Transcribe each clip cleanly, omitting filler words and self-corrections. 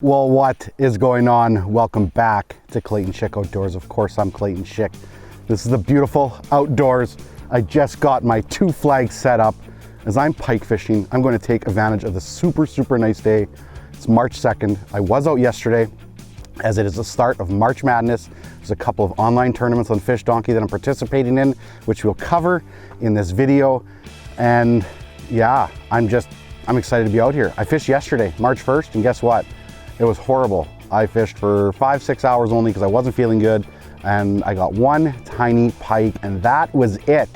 Well, what is going on? Welcome back to Clayton Schick Outdoors. Of course, I'm Clayton Schick. This is the beautiful outdoors. I just got my 2 flags set up. As I'm pike fishing, I'm going to take advantage of the super nice day. It's March 2nd. I was out yesterday as it is the start of March Madness. There's a couple of online tournaments on Fish Donkey that I'm participating in, which we'll cover in this video. And yeah, I'm excited to be out here. I fished yesterday, March 1st, and guess what? It was horrible. I fished for 5-6 hours only because I wasn't feeling good, and I got 1 tiny pike, and that was it.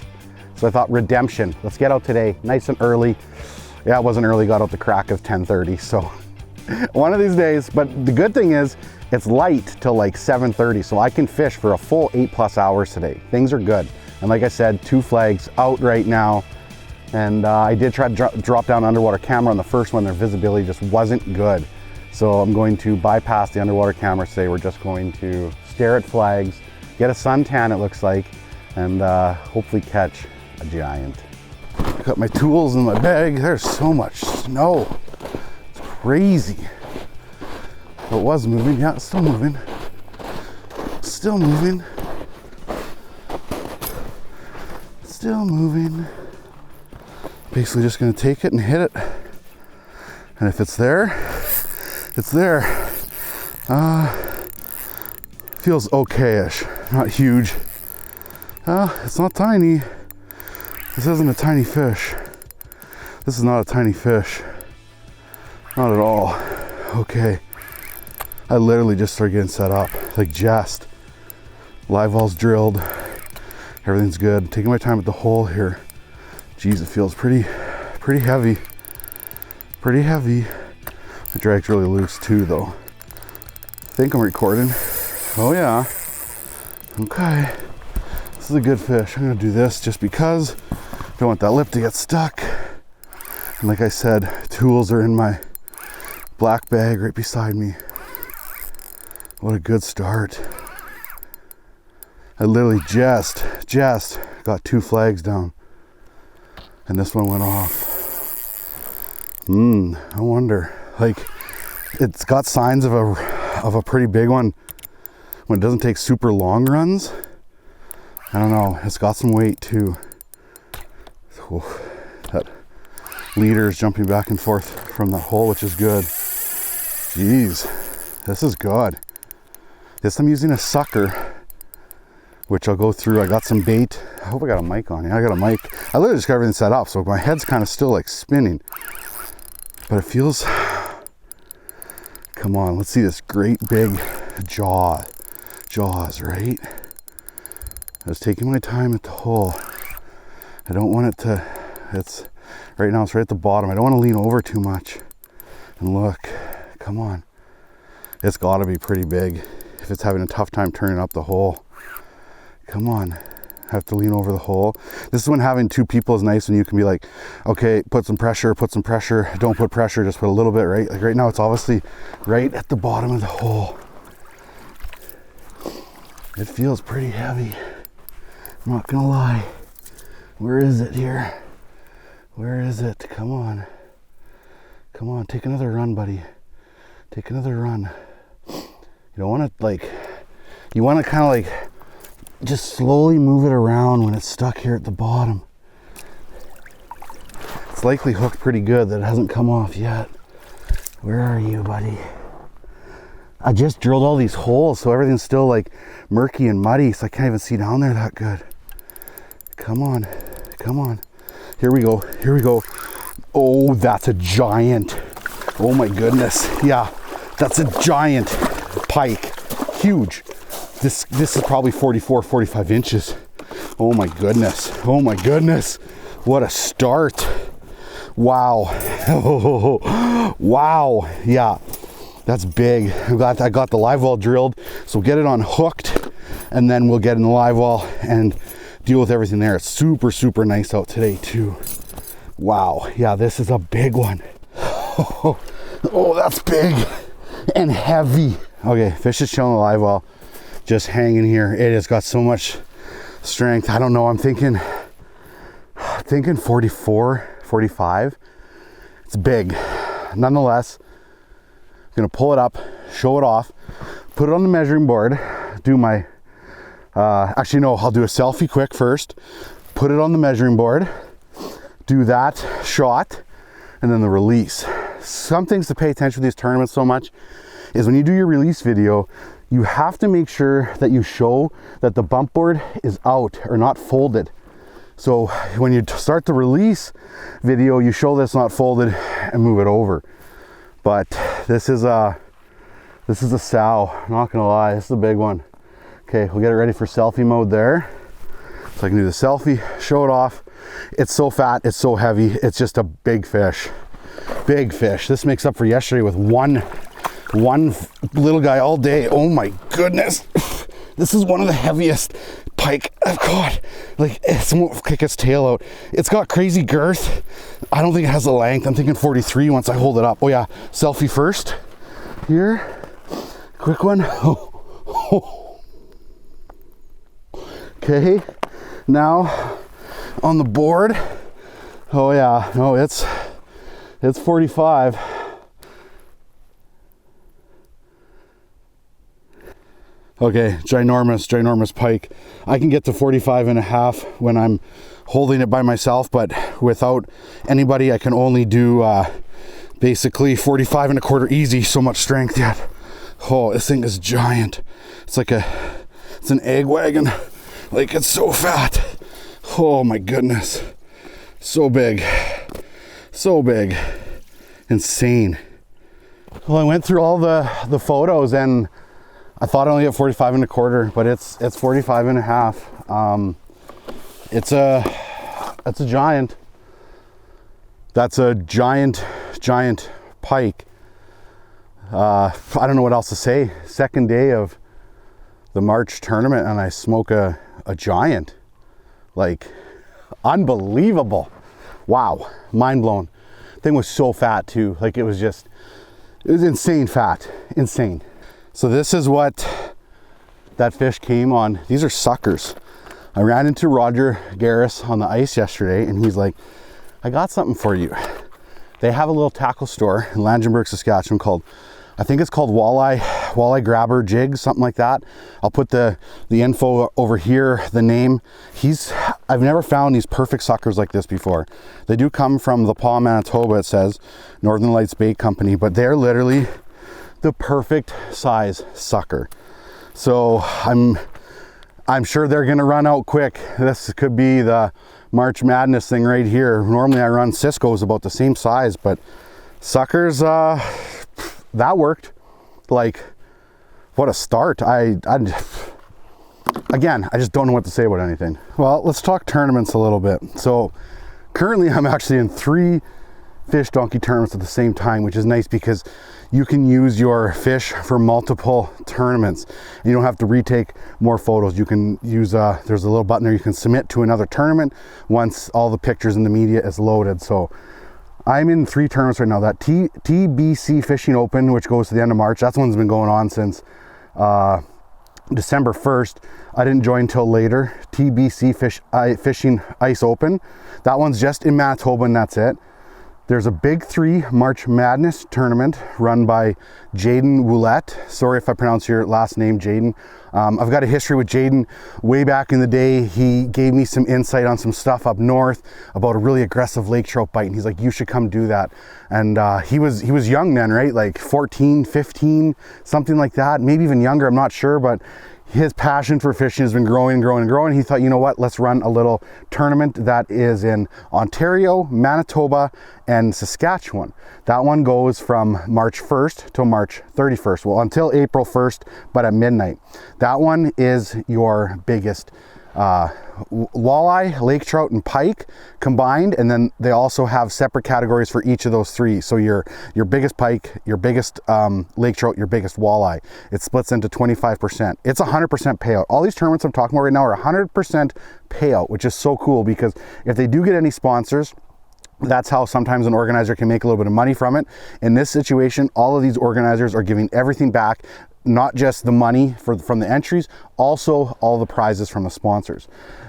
So I thought, redemption. Let's get out today, nice and early. Yeah, it wasn't early, got out the crack of 10:30, so one of these days. But the good thing is, it's light till like 7:30, so I can fish for a full 8+ hours today. Things are good. And like I said, 2 flags out right now. And I did try to drop down an underwater camera on the first one. Their visibility just wasn't good. So I'm going to bypass the underwater camera today. We're just going to stare at flags, get a suntan it looks like, and hopefully catch a giant. I got my tools in my bag. There's so much snow. It's crazy. It was moving. Yeah, it's still moving. Still moving. Still moving. Basically just gonna take it and hit it. And if it's there, it's there. Feels okay-ish, not huge. It's not tiny. This isn't a tiny fish. This is not a tiny fish. Not at all. Okay. I literally just started getting set up, like just. Live wall's drilled. Everything's good. Taking my time at the hole here. Geez, it feels pretty heavy. Pretty heavy. The drag's really loose too though. I think I'm recording. Oh yeah. Okay. This is a good fish. I'm gonna do this just because I don't want that lip to get stuck. And like I said, tools are in my black bag right beside me. What a good start. I literally just got 2 flags down. And this one went off. I wonder. Like, it's got signs of a pretty big one when it doesn't take super long runs. I don't know. It's got some weight too. Oof. That leader is jumping back and forth from the hole, which is good. Jeez, this is good. This I'm using a sucker, which I'll go through. I got some bait. I hope I got a mic on. Yeah, I got a mic. I literally just got everything set up, so my head's kind of still like spinning. But it feels, come on, let's see this great big jaws, right? I was taking my time at the hole. I don't want it to, right now it's right at the bottom. I don't want to lean over too much. And look, come on. It's gotta be pretty big if it's having a tough time turning up the hole. Come on. I have to lean over the hole. This is when having 2 people is nice, when you can be like, okay, put some pressure, don't put pressure, just put a little bit, right? Like right now it's obviously right at the bottom of the hole. It feels pretty heavy. I'm not gonna lie. Where is it here? Where is it? Come on. Come on, take another run, buddy. Take another run. You don't wanna you wanna kinda like, just slowly move it around when it's stuck here at the bottom. It's likely hooked pretty good that it hasn't come off yet. Where are you, buddy? I just drilled all these holes, so everything's still like murky and muddy, so I can't even see down there that good. Come on, come on. Here we go, here we go. Oh, that's a giant. Oh my goodness. Yeah, that's a giant pike. Huge. This is probably 45 inches. Oh my goodness. Oh my goodness. What a start. Wow. Oh, wow. Yeah, that's big. I got the live well drilled, so we'll get it on hooked, and then we'll get in the live well and deal with everything there. It's super nice out today too. Wow. Yeah, this is a big one. Oh, that's big and heavy. Okay, fish is chilling the live well. Just hanging here. It has got so much strength. I don't know. I'm thinking 44, 45. It's big. Nonetheless, gonna pull it up, show it off, put it on the measuring board, do my, actually no, I'll do a selfie quick first, put it on the measuring board, do that shot, and then the release. Some things to pay attention to these tournaments so much is when you do your release video, you have to make sure that you show that the bump board is out or not folded. So when you start the release video, you show that it's not folded and move it over. But this is a sow, not gonna lie, this is a big one. Okay, we'll get it ready for selfie mode there. So I can do the selfie, show it off. It's so fat, it's so heavy, it's just a big fish. Big fish. This makes up for yesterday with one little guy all day. Oh my goodness. This is one of the heaviest pike I've caught. Like, it's won't kick its tail out. It's got crazy girth. I don't think it has the length. I'm thinking 43 once I hold it up. Oh yeah, selfie first. Here, quick one. Okay, now on the board. Oh yeah, no, it's 45. Okay, ginormous pike. I can get to 45 and a half when I'm holding it by myself, but without anybody, I can only do basically 45 and a quarter easy, so much strength yet. Oh, this thing is giant. It's like it's an egg wagon. Like, it's so fat. Oh my goodness. So big. So big. Insane. Well, I went through all the photos and I thought I only get 45 and a quarter, but it's 45 and a half. It's a giant. That's a giant pike. I don't know what else to say. Second day of the March tournament and I smoke a giant. Like, unbelievable. Wow, mind blown. Thing was so fat too. Like, it was insane fat, insane. So this is what that fish came on. These are suckers. I ran into Roger Garris on the ice yesterday and he's like, I got something for you. They have a little tackle store in Langenburg, Saskatchewan called, I think it's called Walleye Grabber Jigs, something like that. I'll put the info over here, the name. I've never found these perfect suckers like this before. They do come from the Paw, Manitoba, it says, Northern Lights Bait Company, but they're literally the perfect size sucker. So I'm sure they're gonna run out quick. This could be the March Madness thing right here. Normally I run Cisco's about the same size, but suckers, that worked. Like, what a start. Again, I just don't know what to say about anything. Well, let's talk tournaments a little bit. So currently I'm actually in 3 fish donkey tournaments at the same time, which is nice because you can use your fish for multiple tournaments. You don't have to retake more photos. You can use, there's a little button there, you can submit to another tournament once all the pictures and the media is loaded. So I'm in 3 tournaments right now. That TBC Fishing Open, which goes to the end of March, that one's been going on since December 1st. I didn't join till later. TBC Fishing Ice Open. That one's just in Manitoba and that's it. There's a big 3 March Madness tournament run by Jaden Woulette. Sorry if I pronounce your last name, Jaden. I've got a history with Jaden way back in the day. He gave me some insight on some stuff up north about a really aggressive lake trout bite. And he's like, you should come do that. And he was young then, right? Like 14, 15, something like that. Maybe even younger, I'm not sure. But his passion for fishing has been growing and growing and growing. He thought, you know what, let's run a little tournament that is in Ontario, Manitoba, and Saskatchewan. That one goes from March 1st till March 31st. Well, until April 1st, but at midnight. That one is your biggest walleye, lake trout, and pike combined, and then they also have separate categories for each of those 3. So your biggest pike, your biggest lake trout, your biggest walleye. It splits into 25%. It's 100% payout. All these tournaments I'm talking about right now are 100% payout, which is so cool because if they do get any sponsors, that's how sometimes an organizer can make a little bit of money from it. In this situation, all of these organizers are giving everything back not just the money from the entries, also all the prizes from the sponsors.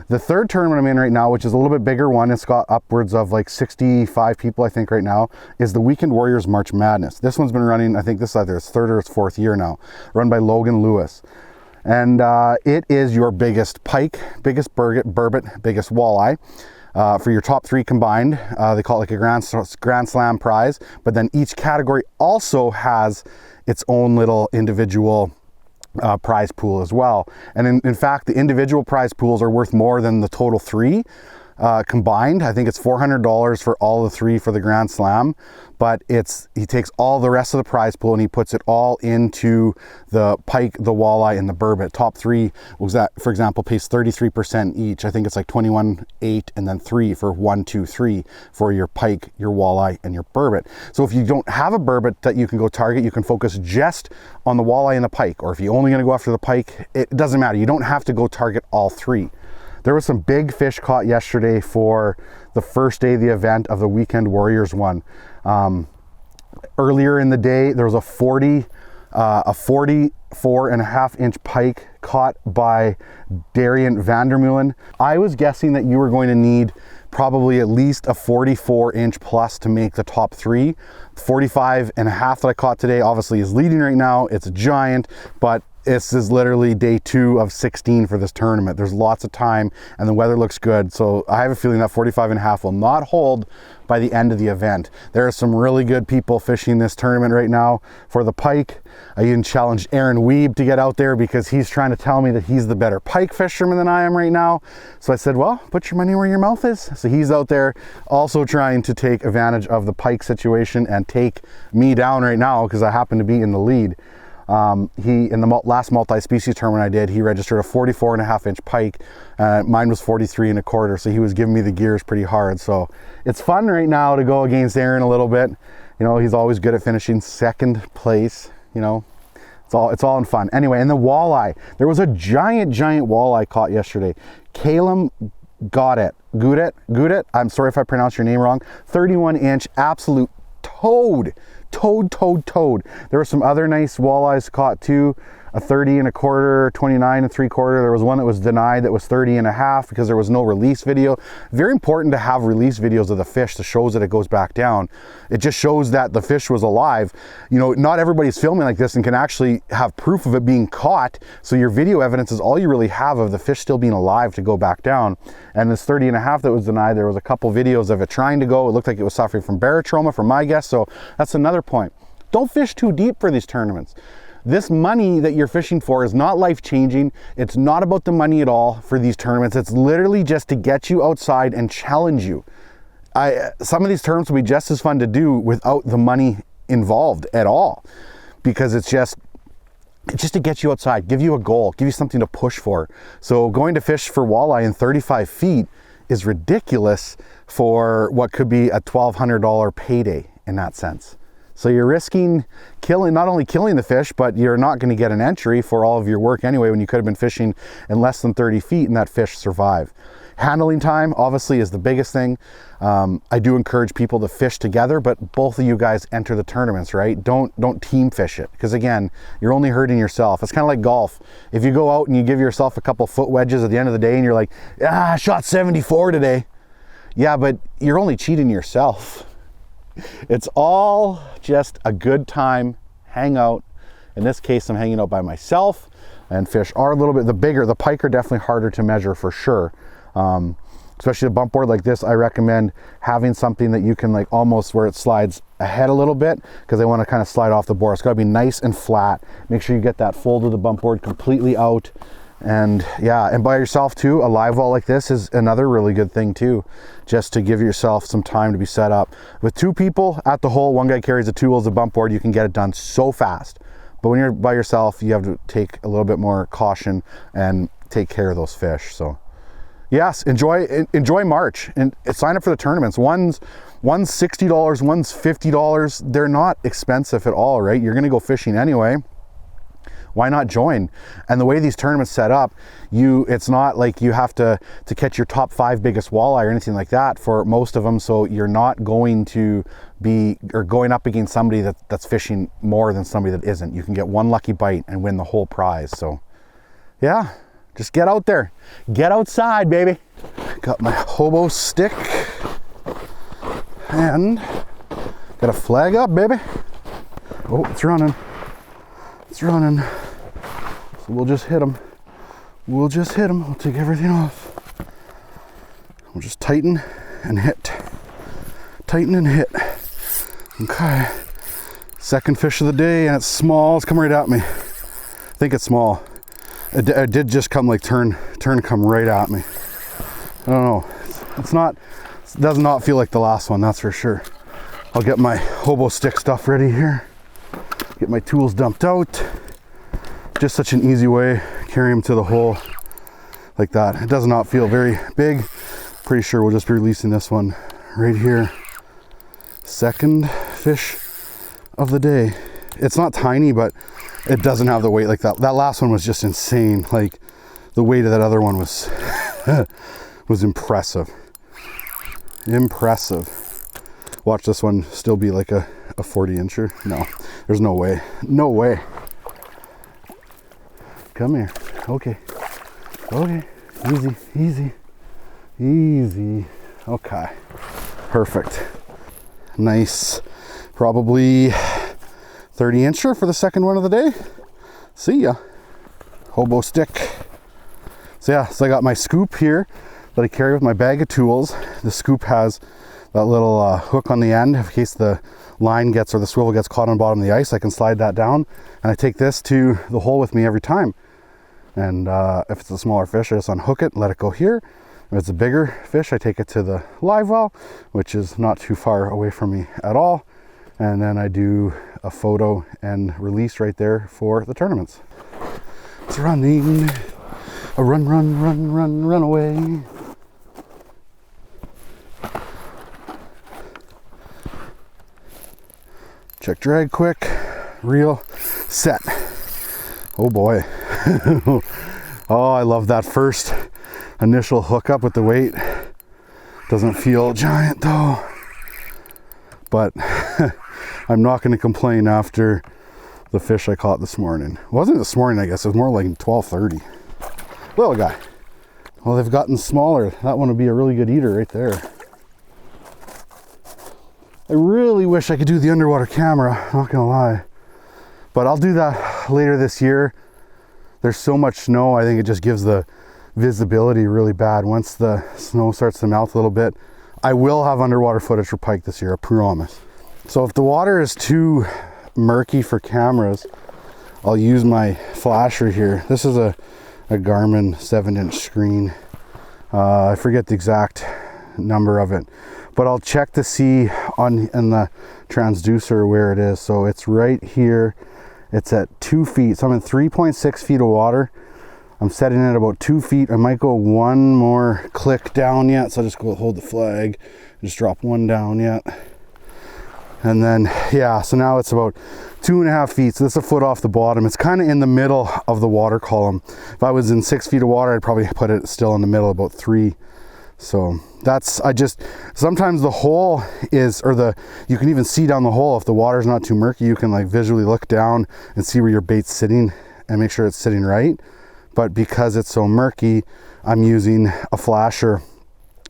The third tournament I'm in right now, which is a little bit bigger one, it's got upwards of like 65 people I think right now, is the Weekend Warriors March Madness. This one's been running, I think this is either its third or its fourth year now, run by Logan Lewis. And it is your biggest pike, biggest burbot, biggest walleye. For your top 3 combined. They call it like a Grand Slam prize, but then each category also has its own little individual prize pool as well. And in fact, the individual prize pools are worth more than the total 3 combined. I think it's $400 for all the 3 for the Grand Slam, but he takes all the rest of the prize pool and he puts it all into the pike, the walleye, and the burbot. Top 3 was that, for example, pays 33% each. I think it's like 21, 8, and then 3 for 1, 2, 3 for your pike, your walleye, and your burbot. So if you don't have a burbot that you can go target, you can focus just on the walleye and the pike. Or if you're only going to go after the pike, it doesn't matter. You don't have to go target all 3. There was some big fish caught yesterday for the first day of the event of the Weekend Warriors one. Earlier in the day, there was a 44.5 inch pike caught by Darian Vandermeulen. I was guessing that you were going to need probably at least a 44 inch plus to make the top 3. 45.5 that I caught today obviously is leading right now. It's a giant, but this is literally day 2 of 16 for this tournament. There's lots of time and the weather looks good. So I have a feeling that 45.5 will not hold by the end of the event. There are some really good people fishing this tournament right now for the pike. I even challenged Aaron Weeb to get out there because he's trying to tell me that he's the better pike fisherman than I am right now. So I said, well, put your money where your mouth is. So he's out there also trying to take advantage of the pike situation and take me down right now because I happen to be in the lead. He, in the last multi-species tournament I did, he registered a 44.5 inch pike. Mine was 43.25, so he was giving me the gears pretty hard. So it's fun right now to go against Aaron a little bit. You know, he's always good at finishing second place. You know, it's all in fun. Anyway, and the walleye, there was a giant walleye caught yesterday. Calum Goudet. I'm sorry if I pronounced your name wrong. 31 inch absolute toad. There were some other nice walleyes caught too. A 30.25, 29.75. There was one that was denied that was 30.5 because there was no release video. Very important to have release videos of the fish that shows that it goes back down. It just shows that the fish was alive. You know, not everybody's filming like this and can actually have proof of it being caught. So your video evidence is all you really have of the fish still being alive to go back down. And this 30.5 that was denied, there was a couple videos of it trying to go. It looked like it was suffering from barotrauma from my guess. So that's another point. Don't fish too deep for these tournaments. This money that you're fishing for is not life-changing. It's not about the money at all for these tournaments. It's literally just to get you outside and challenge you. Some of these tournaments will be just as fun to do without the money involved at all, because it's just to get you outside, give you a goal, give you something to push for. So going to fish for walleye in 35 feet is ridiculous for what could be a $1,200 payday in that sense. So you're risking not only killing the fish, but you're not going to get an entry for all of your work anyway when you could have been fishing in less than 30 feet and that fish survive. Handling time obviously is the biggest thing. I do encourage people to fish together, but both of you guys enter the tournaments, right? Don't team fish it, because again, you're only hurting yourself. It's kind of like golf. If you go out and you give yourself a couple foot wedges at the end of the day and you're like, I shot 74 today. Yeah, but you're only cheating yourself. It's all just a good time, hang out. In this case, I'm hanging out by myself, and fish are a little bit, the pike are definitely harder to measure for sure. Especially a bump board like this, I recommend having something that you can like almost where it slides ahead a little bit, because I want to kind of slide off the board. It's got to be nice and flat. Make sure you get that fold of the bump board completely out. And yeah, and by yourself too, a live well like this is another really good thing too, just to give yourself some time to be set up. With 2 people at the hole, one guy carries the 2 wheels of bump board, you can get it done so fast. But when you're by yourself, you have to take a little bit more caution and take care of those fish. So yes, enjoy March and sign up for the tournaments. One's $60, one's $50. They're not expensive at all, right? You're gonna go fishing anyway. why not join? And the way these tournaments set up, it's not like you have to catch your top 5 biggest walleye or anything like that for most of them. So you're not going to be or going up against somebody that's fishing more than somebody that isn't. You can get one lucky bite and win the whole prize. So yeah, just get out there, get outside, baby. Got my hobo stick and got a flag up, baby. Oh, it's running. It's running. So we'll just hit them. We'll just hit them. We'll take everything off. We'll just tighten and hit. Tighten and hit. Okay. Second fish of the day, and it's small. It's coming right at me. I think it's small. It did just come like turn and come right at me. I don't know. It does not feel like the last one, that's for sure. I'll get my hobo stick stuff ready here. Get my tools dumped out. Just such an easy way, carry them to the hole like that. It does not feel very big. Pretty sure we'll just be releasing this one right here. Second fish of the day. It's not tiny, but it doesn't have the weight like that. That last one was just insane. Like the weight of that other one was was impressive. Impressive. Watch this one still be like a 40 incher. No, there's no way. No way. Come here. Okay. Okay. Easy, easy, easy. Okay. Perfect. Nice. Probably 30 incher for the second one of the day. See ya. Hobo stick. So yeah, so I got my scoop here that I carry with my bag of tools. The scoop has that little hook on the end in case the line gets or the swivel gets caught on the bottom of the ice. I can slide that down, and I take this to the hole with me every time. And if it's a smaller fish, I just unhook it, let it go here. If it's a bigger fish, I take it to the live well, which is not too far away from me at all. And then I do a photo and release right there for the tournaments. It's running. A run, run, run, run, run away. Check drag quick, reel, set. Oh boy. Oh, I love that first initial hookup with the weight. Doesn't feel giant though, but I'm not going to complain after the fish I caught this morning. It wasn't this morning, I guess. It was more like 12:30. Little guy. Well, they've gotten smaller. That one would be a really good eater right there. I really wish I could do the underwater camera, not gonna lie. But I'll do that later this year. There's so much snow, I think it just gives the visibility really bad. Once the snow starts to melt a little bit, I will have underwater footage for pike this year, I promise. So if the water is too murky for cameras, I'll use my flasher here. This is a Garmin 7-inch screen. I forget the exact number of it, but I'll check to see in the transducer where it is. So it's right here. It's at 2 feet. So I'm in 3.6 feet of water. I'm setting it about 2 feet. I might go one more click down yet. So I'll just go hold the flag, just drop one down yet. And then, yeah, so now it's about 2.5 feet. So that's a foot off the bottom. It's kind of in the middle of the water column. If I was in 6 feet of water, I'd probably put it still in the middle, about 3. So that's, sometimes the hole is, you can even see down the hole. If the water's not too murky, you can like visually look down and see where your bait's sitting and make sure it's sitting right. But because it's so murky, I'm using a flasher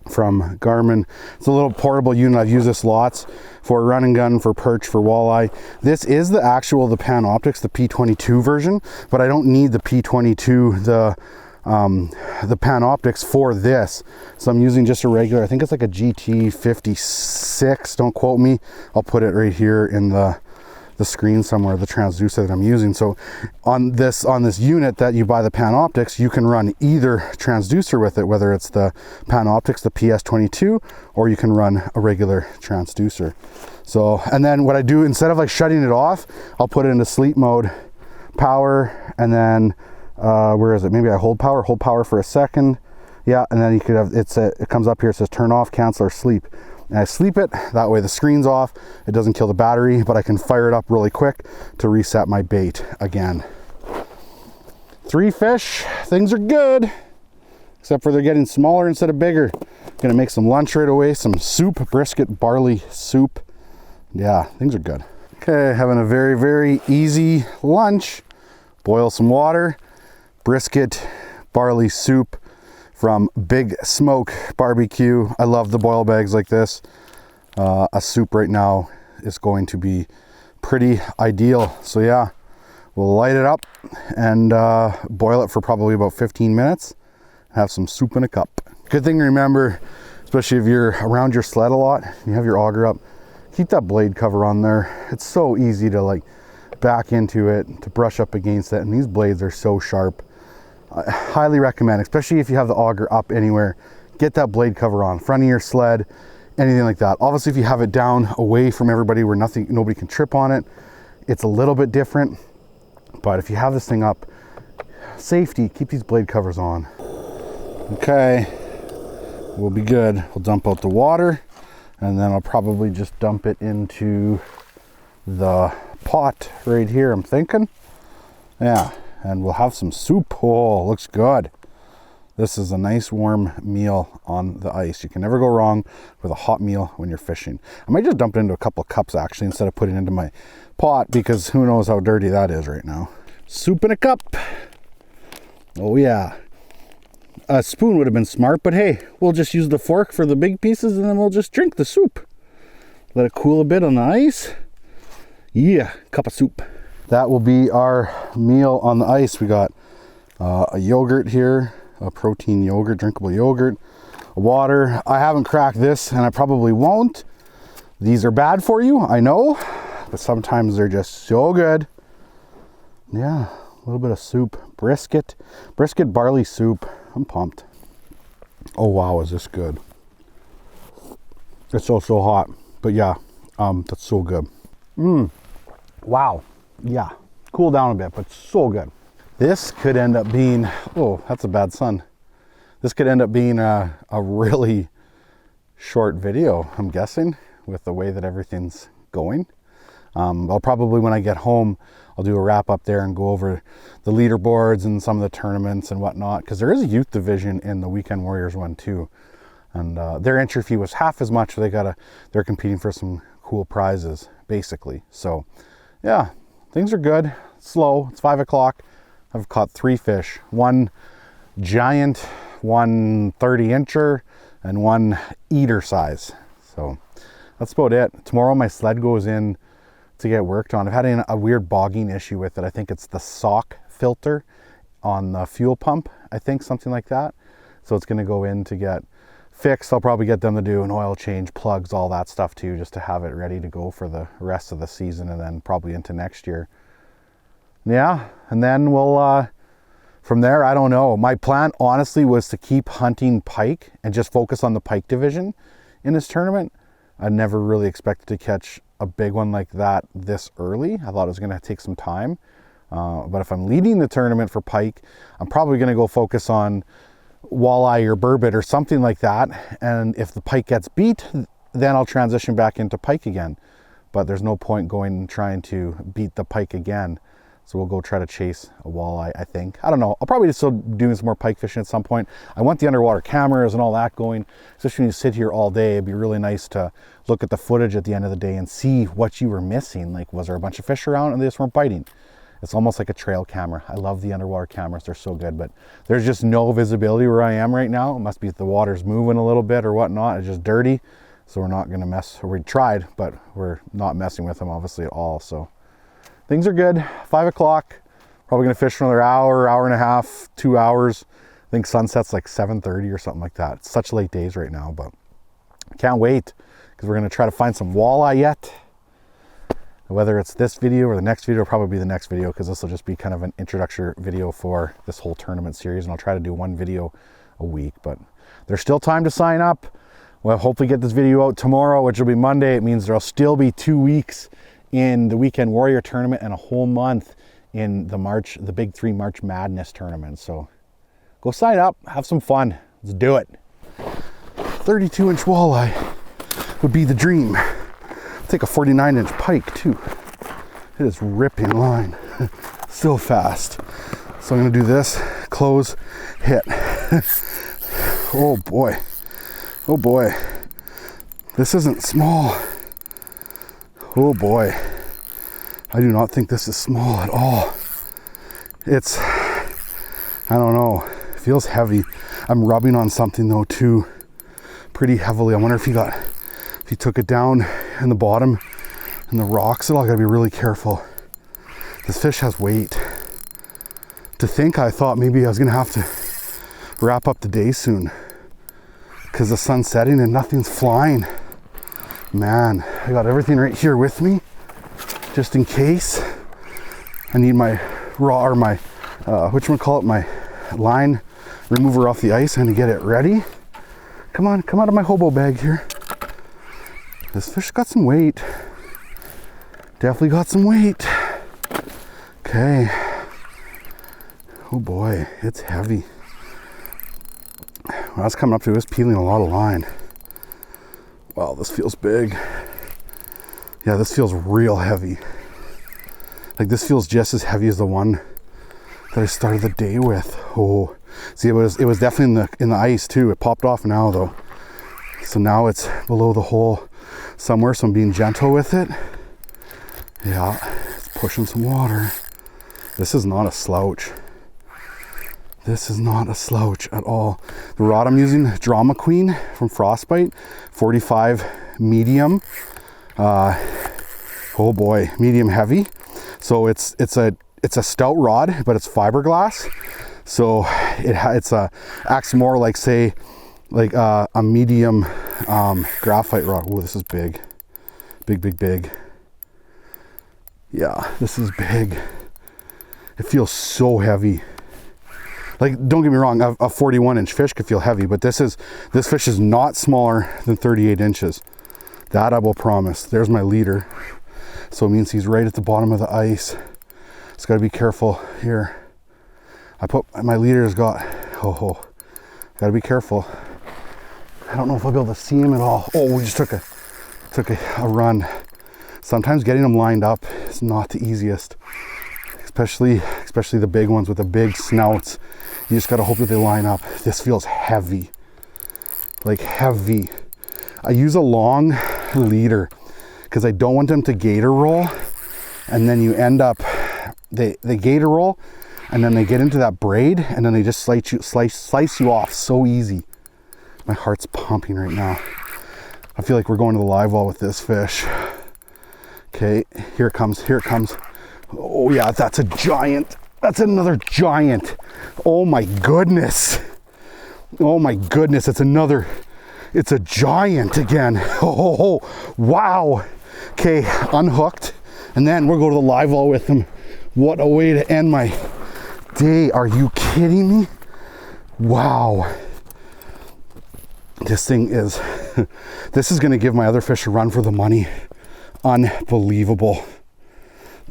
from Garmin. It's a little portable unit. I've used this lots for run and gun, for perch, for walleye. This is the Panoptix, the P22 version, but I don't need the P22, the Panoptix for this. So I'm using just a regular, I think it's like a GT56, don't quote me. I'll put it right here in the screen somewhere, the transducer that I'm using. So on this unit that you buy the Panoptix, you can run either transducer with it, whether it's the Panoptix, the PS22, or you can run a regular transducer. So, and then what I do, instead of like shutting it off, I'll put it into sleep mode, power, and then where is it? Maybe I hold power for a second. Yeah, and then you could have, it comes up here, it says turn off, cancel, or sleep. And I sleep it, that way the screen's off, it doesn't kill the battery, but I can fire it up really quick to reset my bait again. 3 fish, things are good. Except for they're getting smaller instead of bigger. Gonna make some lunch right away, some soup, brisket, barley soup. Yeah, things are good. Okay, having a very, very easy lunch. Boil some water, brisket, barley soup from Big Smoke Barbecue. I love the boil bags like this. A soup right now is going to be pretty ideal. So yeah, we'll light it up and boil it for probably about 15 minutes. Have some soup in a cup. Good thing to remember, especially if you're around your sled a lot, you have your auger up, keep that blade cover on there. It's so easy to like back into it, to brush up against it, and these blades are so sharp. I highly recommend, especially if you have the auger up anywhere, get that blade cover on, front of your sled, anything like that. Obviously, if you have it down away from everybody where nobody can trip on it, it's a little bit different. But if you have this thing up, safety, keep these blade covers on. Okay, we'll be good. We'll dump out the water and then I'll probably just dump it into the pot right here, I'm thinking. Yeah, and we'll have some soup. Oh, looks good. This is a nice warm meal on the ice. You can never go wrong with a hot meal when you're fishing. I might just dump it into a couple of cups actually instead of putting it into my pot, because who knows how dirty that is right now. Soup in a cup. Oh yeah. A spoon would have been smart, but hey, we'll just use the fork for the big pieces and then we'll just drink the soup. Let it cool a bit on the ice. Yeah, cup of soup. That will be our meal on the ice. We got a yogurt here, a protein yogurt, drinkable yogurt, water. I haven't cracked this and I probably won't. These are bad for you, I know, but sometimes they're just so good. Yeah, a little bit of soup, brisket barley soup. I'm pumped. Oh wow, is this good? It's so hot, but yeah, that's so good. Wow, yeah, cool down a bit, but so good. This could end up being, oh, that's a bad sun. This could end up being a really short video, I'm guessing, with the way that everything's going. I'll probably, when I get home, I'll do a wrap up there and go over the leaderboards and some of the tournaments and whatnot, because there is a youth division in the Weekend Warriors one too, and their entry fee was half as much. They're competing for some cool prizes basically. So yeah, things are good. Slow. It's 5 o'clock. I've caught 3 fish, one giant, one 30-incher, and one eater size. So that's about it. Tomorrow my sled goes in to get worked on. I've had a weird bogging issue with it. I think it's the sock filter on the fuel pump, I think, something like that. So it's going to go in to get fixed. I'll probably get them to do an oil change, plugs, all that stuff too, just to have it ready to go for the rest of the season and then probably into next year. Yeah, and then we'll from there, I don't know. My plan honestly was to keep hunting pike and just focus on the pike division in this tournament. I never really expected to catch a big one like that this early. I thought it was going to take some time. But if I'm leading the tournament for pike, I'm probably going to go focus on walleye or burbot or something like that. And if the pike gets beat, then I'll transition back into pike again. But there's no point going and trying to beat the pike again. So we'll go try to chase a walleye, I think. I don't know. I'll probably still doing some more pike fishing at some point. I want the underwater cameras and all that going, especially when you sit here all day. It'd be really nice to look at the footage at the end of the day and see what you were missing. Like, was there a bunch of fish around and they just weren't biting? It's almost like a trail camera. I love the underwater cameras. They're so good, but there's just no visibility where I am right now. It must be the water's moving a little bit or whatnot. It's just dirty. So we're not gonna mess, or we tried, but we're not messing with them obviously at all. So things are good. 5 o'clock, probably gonna fish for another hour, hour and a half, 2 hours. I think sunset's like 7:30 or something like that. It's such late days right now, but I can't wait because we're gonna try to find some walleye yet. Whether it's this video or the next video, probably be the next video, because this will just be kind of an introductory video for this whole tournament series, and I'll try to do one video a week, but there's still time to sign up. We'll hopefully get this video out tomorrow, which will be Monday. It means there'll still be 2 weeks in the Weekend Warrior tournament and a whole month in the Big 3 March Madness tournament. So go sign up, have some fun. Let's do it. 32-inch walleye would be the dream. I'll take a 49-inch pike too. It is ripping line so fast. So I'm gonna do this, close, hit. Oh boy, oh boy. This isn't small. Oh boy. I do not think this is small at all. It's, I don't know, it feels heavy. I'm rubbing on something though too, pretty heavily. I wonder if he took it down in the bottom and the rocks at all. I gotta be really careful. This fish has weight. To think, I thought maybe I was gonna have to wrap up the day soon because the sun's setting and nothing's flying. Man, I got everything right here with me just in case. I need my raw, or my, whatchamacallit, my line remover off the ice and to get it ready. Come on, come out of my hobo bag here. This fish got some weight. Definitely got some weight. Okay. Oh boy, it's heavy. When I was coming up to it, it was peeling a lot of line. Wow, this feels big. Yeah, this feels real heavy. Like this feels just as heavy as the one that I started the day with. Oh, see, it was definitely in the ice too. It popped off now though. So now it's below the hole somewhere, so I'm being gentle with it. Yeah, it's pushing some water. This is not a slouch. This is not a slouch at all. The rod I'm using, Drama Queen from Frostbite, 45 medium. Oh boy, medium heavy. So it's a stout rod, but it's fiberglass. So it's acts more like, say, like a medium graphite rod. Oh, this is big, big. Yeah, this is big. It feels so heavy. Like, don't get me wrong, a 41-inch fish could feel heavy, but this fish is not smaller than 38 inches. That I will promise. There's my leader. So it means he's right at the bottom of the ice. Just gotta be careful here. I put, my leader's got, gotta be careful. I don't know if I'll be able to see him at all. Oh, we just took a run. Sometimes getting them lined up is not the easiest. Especially the big ones with the big snouts. You just gotta hope that they line up. This feels heavy, like heavy. I use a long leader because I don't want them to gator roll, and then you end up, they gator roll, and then they get into that braid, and then they just slice you off so easy. My heart's pumping right now. I feel like we're going to the live well with this fish. Okay, here it comes. Oh yeah, that's a giant. That's another giant. Oh my goodness. Oh my goodness, it's a giant again. Oh, wow. Okay, unhooked. And then we'll go to the live well with them. What a way to end my day. Are you kidding me? Wow. This thing is, this is gonna give my other fish a run for the money. Unbelievable.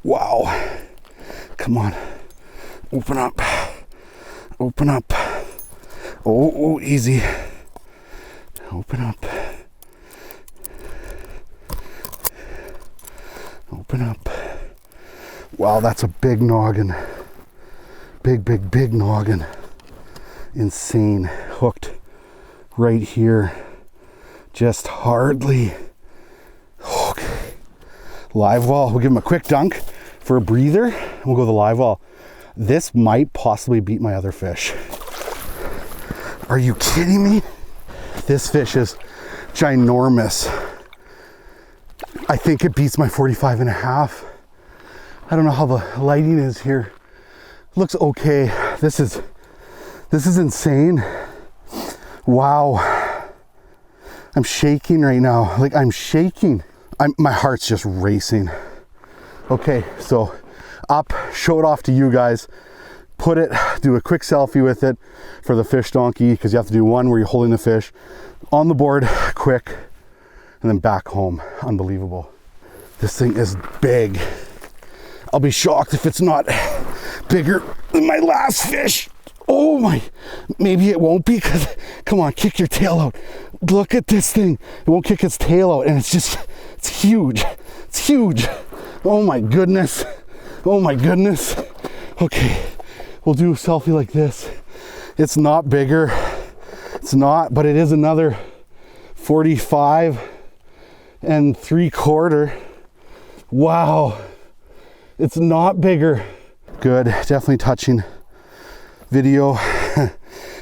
Wow. Come on. Open up. Open up. Oh, easy. Open up. Open up. Wow, that's a big noggin. Big noggin. Insane. Hooked right here. Just hardly. Okay. Live well. We'll give him a quick dunk for a breather. We'll go to the live well. This might possibly beat my other fish. Are you kidding me? This fish is ginormous. I think it beats my 45.5. I don't know how the lighting is here. Looks okay. This is insane. Wow. I'm shaking right now. Like, I'm shaking. My heart's just racing. Okay, so up, show it off to you guys. Put it, do a quick selfie with it for the fish donkey, because you have to do one where you're holding the fish on the board, quick, and then back home. Unbelievable. This thing is big. I'll be shocked if it's not bigger than my last fish. Oh my, maybe it won't be, because, come on, kick your tail out. Look at this thing. It won't kick its tail out, and it's huge. It's huge. Oh my goodness. Oh my goodness. Okay, we'll do a selfie like this. It's not bigger. It's not, but it is another 45 3/4. Wow. It's not bigger. Good, definitely touching video.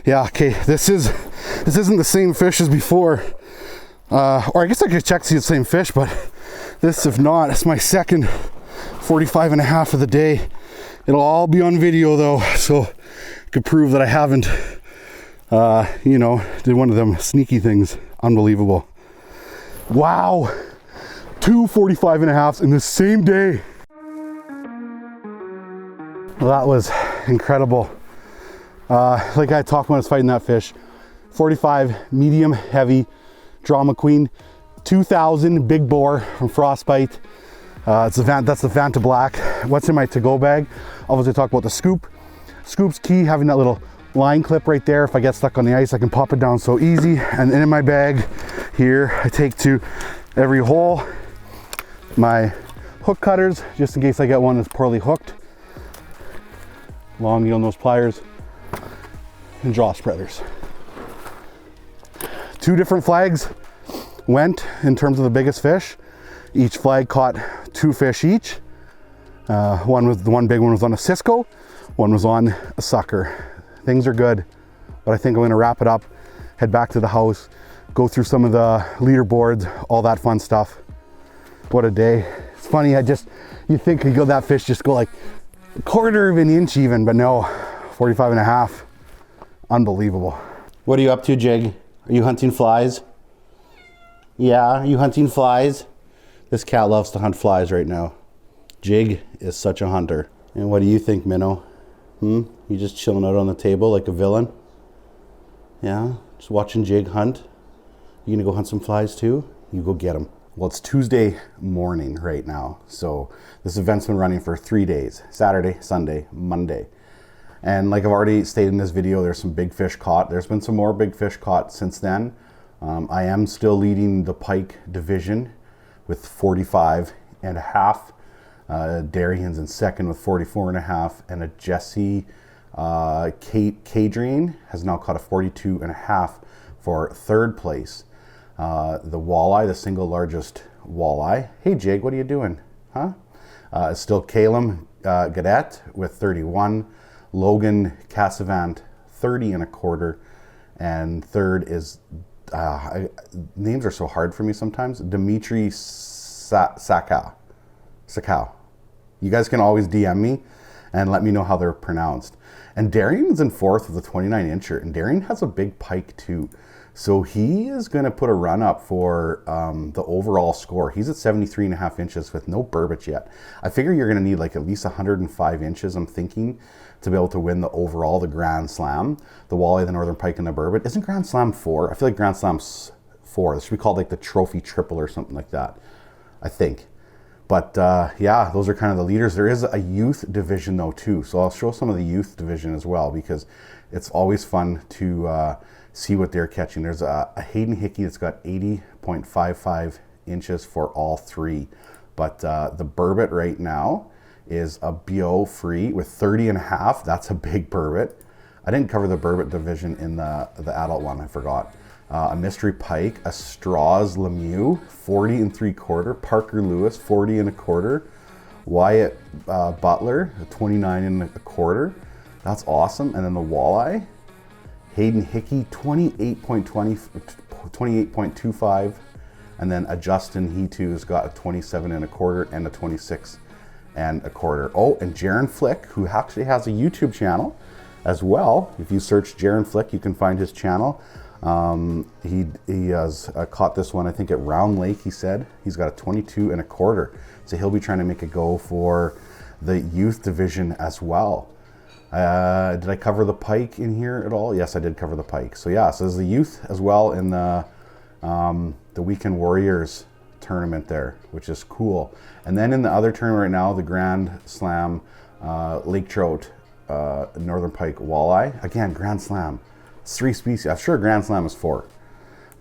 Yeah, okay, this isn't the same fish as before. Or I guess I could check to see the same fish, but this, if not, it's my second 45.5 of the day. It'll all be on video though, so I could prove that I haven't, you know, did one of them sneaky things. Unbelievable. Wow, 2 45.5s in the same day. Well, that was incredible. Like I talked when I was fighting that fish, 45 medium heavy drama queen, 2000 big bore from Frostbite. That's the Vanta Black. What's in my to-go bag? Obviously talk about the scoop. Scoop's key, having that little line clip right there. If I get stuck on the ice, I can pop it down so easy. And then in my bag here, I take to every hole my hook cutters, just in case I get one that's poorly hooked. Long needle nose pliers and jaw spreaders. 2 different flags went in terms of the biggest fish. Each flag caught 2 fish each. One big one was on a Cisco, one was on a sucker. Things are good, but I think I'm gonna wrap it up, head back to the house, go through some of the leaderboards, all that fun stuff. What a day. It's funny, you think that fish just go like 1/4 of an inch even, but no, 45.5. Unbelievable. What are you up to, Jig? Are you hunting flies? Yeah, are you hunting flies? This cat loves to hunt flies right now. Jig is such a hunter. And what do you think, Minnow? You just chilling out on the table like a villain? Yeah, just watching Jig hunt? You gonna go hunt some flies too? You go get them. Well, it's Tuesday morning right now. So this event's been running for 3 days, Saturday, Sunday, Monday. And like I've already stated in this video, there's some big fish caught. There's been some more big fish caught since then. I am still leading the Pike division with 45.5. Darian's in second with 44.5. And a Jesse Cadrine has now caught a 42.5 for 3rd place. The walleye, the single largest walleye. Hey Jake, what are you doing? Huh? It's still Calum Gadet with 31. Logan Cassavant 30.25, and 3rd is names are so hard for me sometimes. Dimitri Sakau. You guys can always DM me and let me know how they're pronounced. And Darian's in 4th with a 29-incher, and Darian has a big pike too. So he is going to put a run up for the overall score. He's at 73.5 inches with no burbot yet. I figure you're going to need like at least 105 inches, I'm thinking, to be able to win the overall, the Grand Slam. The walleye, the northern pike, and the burbot. Isn't Grand Slam 4? I feel like Grand Slam's 4. This should be called like the trophy triple or something like that, I think. But yeah, those are kind of the leaders. There is a youth division though too. So I'll show some of the youth division as well, because it's always fun to see what they're catching. There's a Hayden Hickey that's got 80.55 inches for all 3. But the burbot right now is a BO free with 30.5. That's a big burbot. I didn't cover the burbot division in the adult one, I forgot. A mystery pike, a Strauss Lemieux, 40.75. Parker Lewis, 40.25. Wyatt Butler, 29.25. That's awesome. And then the walleye, Hayden Hickey, 28.25. And then a Justin, he too has got a 27.25 and a 26.25. Oh, and Jaron Flick, who actually has a YouTube channel as well. If you search Jaron Flick, you can find his channel. He has caught this one, I think, at Round Lake, he said. He's got a 22.25. So he'll be trying to make a go for the youth division as well. Did I cover the pike in here at all? Yes, I did cover the pike. So yeah, so there's the youth as well in the Weekend Warriors tournament there, which is cool. And then in the other tournament right now, the Grand Slam Lake Trout Northern Pike Walleye. Again, Grand Slam. It's 3 species. I'm sure Grand Slam is 4.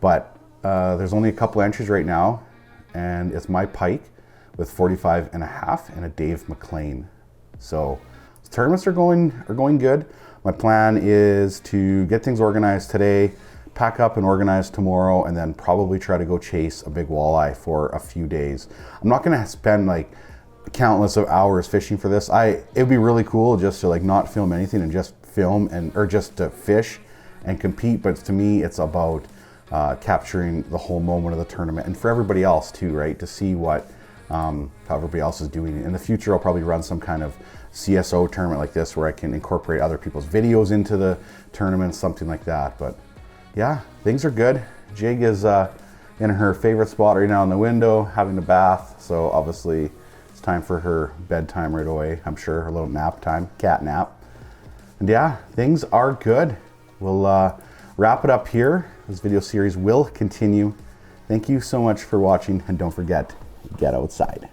But there's only a couple entries right now, and it's my pike with 45.5 and a Dave McLean. So tournaments are going good. My plan is to get things organized today, pack up and organize tomorrow, and then probably try to go chase a big walleye for a few days. I'm not gonna spend like countless of hours fishing for this. It'd be really cool just to like not film anything and just film or just to fish and compete. But to me, it's about capturing the whole moment of the tournament, and for everybody else too, right? To see what how everybody else is doing. In the future, I'll probably run some kind of CSO tournament like this where I can incorporate other people's videos into the tournament, something like that. But yeah, things are good. Jig is in her favorite spot right now in the window, having a bath. So obviously it's time for her bedtime right away. I'm sure her little nap time, cat nap. And yeah, things are good. We'll wrap it up here. This video series will continue. Thank you so much for watching, and don't forget, get outside.